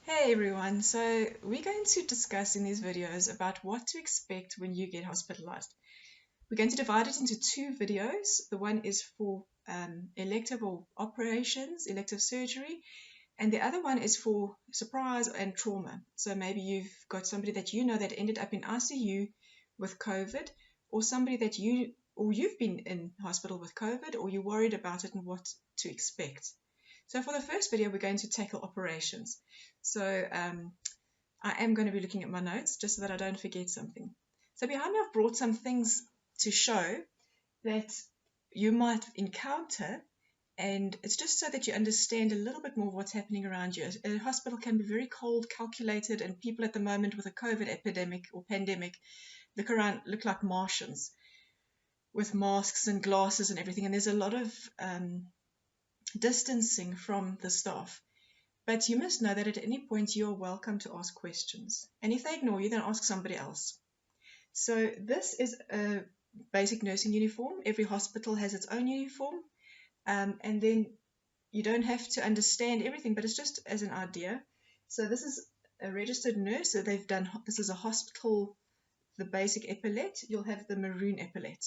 Hey everyone, so we're going to discuss in these videos about what to expect when you get hospitalized. We're going to divide it into two videos. The one is for elective or operations, elective surgery, and the other one is for surprise and trauma. So maybe you've got somebody that you know that ended up in ICU with COVID, or somebody that you've been in hospital with COVID, or you're worried about it and what to expect. So for the first video, we're going to tackle operations. So I am going to be looking at my notes just so that I don't forget something. So behind me, I've brought some things to show that you might encounter, and it's just so that you understand a little bit more of what's happening around you. A hospital can be very cold, calculated, and people at the moment with a COVID epidemic or pandemic look like Martians with masks and glasses and everything, and there's a lot of distancing from the staff. But you must know that at any point you are welcome to ask questions. And if they ignore you, then ask somebody else. So this is a basic nursing uniform. Every hospital has its own uniform. And then you don't have to understand everything, but it's just as an idea. So this is a registered nurse. So this is a hospital, the basic epaulette. You'll have the maroon epaulette.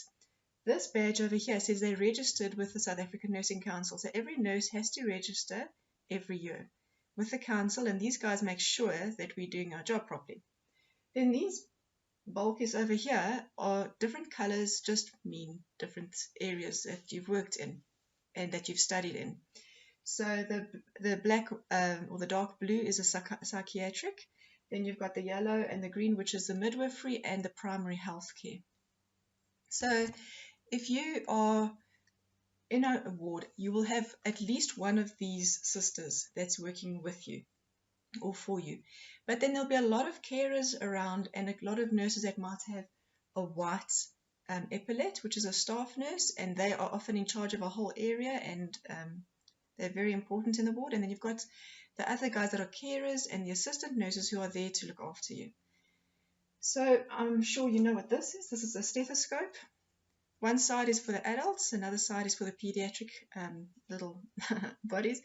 This badge over here says they're registered with the South African Nursing Council. So every nurse has to register every year with the council, and these guys make sure that we're doing our job properly. Then these bulkies over here are different colors, just mean different areas that you've worked in and that you've studied in. So the black or the dark blue is a psychiatric. Then you've got the yellow and the green, which is the midwifery and the primary health care. So if you are in a ward, you will have at least one of these sisters that's working with you or for you. But then there'll be a lot of carers around and a lot of nurses that might have a white epaulette, which is a staff nurse, and they are often in charge of a whole area, and they're very important in the ward. And then you've got the other guys that are carers and the assistant nurses who are there to look after you. So I'm sure you know what this is. This is a stethoscope. One side is for the adults, another side is for the pediatric little bodies.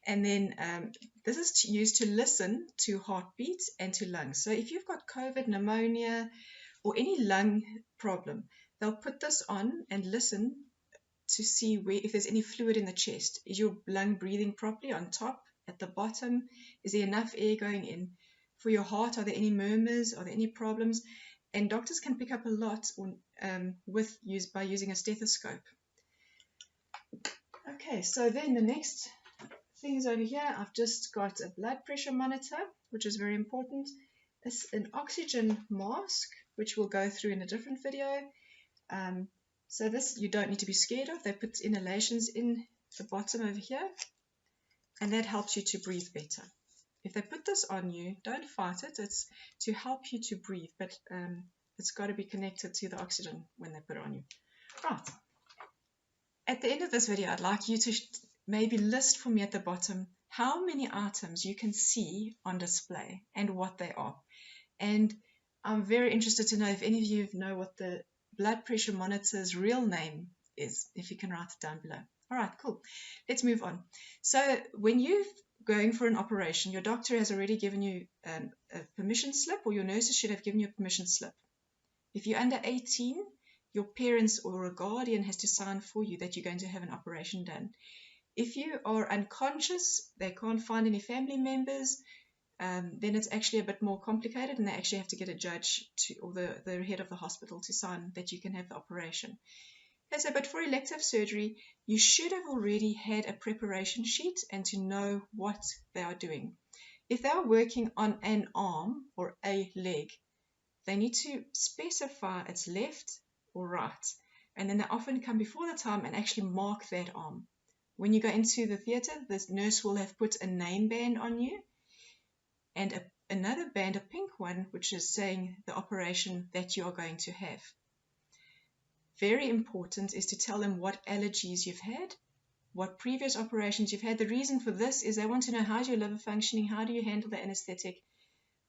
And then this is used to listen to heartbeats and to lungs. So if you've got COVID, pneumonia, or any lung problem, they'll put this on and listen to see if there's any fluid in the chest. Is your lung breathing properly on top, at the bottom? Is there enough air going in? For your heart, are there any murmurs? Are there any problems? And doctors can pick up a lot by using a stethoscope. Okay, so then the next things over here, I've just got a blood pressure monitor, which is very important. It's an oxygen mask, which we'll go through in a different video. So this you don't need to be scared of. They put inhalations in the bottom over here, and that helps you to breathe better. If they put this on you, don't fight it. It's to help you to breathe, but it's got to be connected to the oxygen when they put it on you. Right. At the end of this video, I'd like you to maybe list for me at the bottom how many items you can see on display and what they are. And I'm very interested to know if any of you know what the blood pressure monitor's real name is, if you can write it down below. All right, cool. Let's move on. So when you're going for an operation, your doctor has already given you a permission slip, or your nurses should have given you a permission slip. If you're under 18, your parents or a guardian has to sign for you that you're going to have an operation done. If you are unconscious, they can't find any family members, then it's actually a bit more complicated, and they actually have to get a judge or the head of the hospital to sign that you can have the operation. Okay, so, but for elective surgery, you should have already had a preparation sheet and to know what they are doing. If they are working on an arm or a leg, they need to specify it's left or right. And then they often come before the time and actually mark that arm. When you go into the theatre, the nurse will have put a name band on you and another band, a pink one, which is saying the operation that you are going to have. Very important is to tell them what allergies you've had, what previous operations you've had. The reason for this is they want to know how's your liver functioning, how do you handle the anesthetic.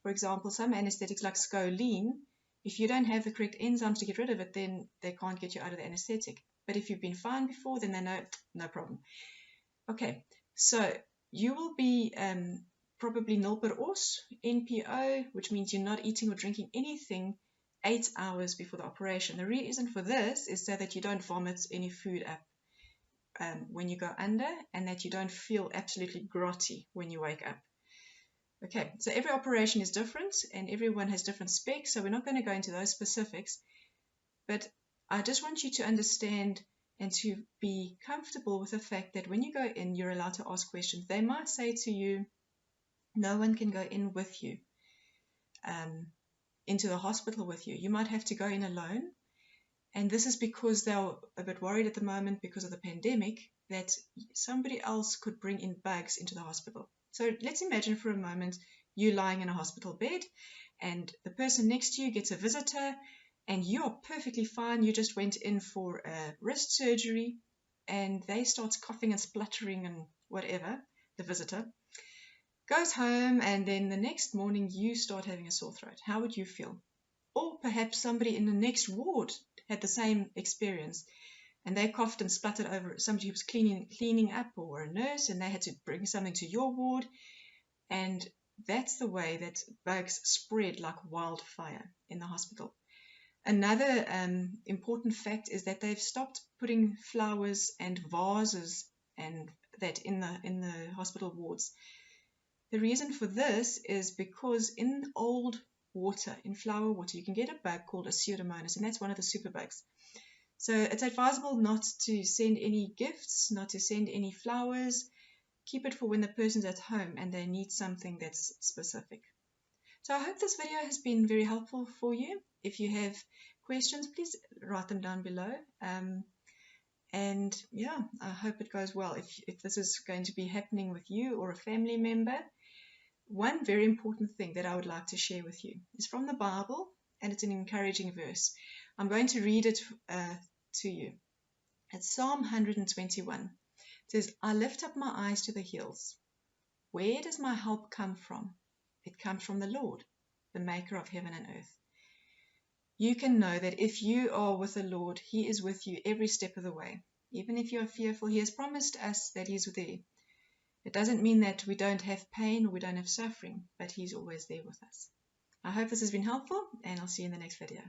For example, some anesthetics like scoline, if you don't have the correct enzymes to get rid of it, then they can't get you out of the anesthetic. But if you've been fine before, then they know, no problem. Okay, so you will be probably nil per os, NPO, which means you're not eating or drinking anything 8 hours before the operation. The reason for this is so that you don't vomit any food up when you go under, and that you don't feel absolutely grotty when you wake up. Okay, so every operation is different and everyone has different specs, so we're not going to go into those specifics, but I just want you to understand and to be comfortable with the fact that when you go in, you're allowed to ask questions. They might say to you, no one can go in with you, into the hospital with you. You might have to go in alone. And this is because they're a bit worried at the moment because of the pandemic that somebody else could bring in bugs into the hospital. So let's imagine for a moment you lying in a hospital bed and the person next to you gets a visitor and you're perfectly fine. You just went in for a wrist surgery and they start coughing and spluttering and whatever, the visitor goes home, and then the next morning you start having a sore throat. How would you feel? Or perhaps somebody in the next ward had the same experience and they coughed and spluttered over somebody who was cleaning up, or a nurse, and they had to bring something to your ward. And that's the way that bugs spread like wildfire in the hospital. Another important fact is that they've stopped putting flowers and vases and that in the hospital wards. The reason for this is because in old water, in flower water, you can get a bug called a Pseudomonas, and that's one of the superbugs. So it's advisable not to send any gifts, not to send any flowers. Keep it for when the person's at home and they need something that's specific. So I hope this video has been very helpful for you. If you have questions, please write them down below. And yeah, I hope it goes well. If this is going to be happening with you or a family member, one very important thing that I would like to share with you is from the Bible, and it's an encouraging verse. I'm going to read it to you. It's Psalm 121. It says, I lift up my eyes to the hills. Where does my help come from? It comes from the Lord, the maker of heaven and earth. You can know that if you are with the Lord, He is with you every step of the way. Even if you are fearful, He has promised us that He's there. It doesn't mean that we don't have pain or we don't have suffering, but He's always there with us. I hope this has been helpful, and I'll see you in the next video.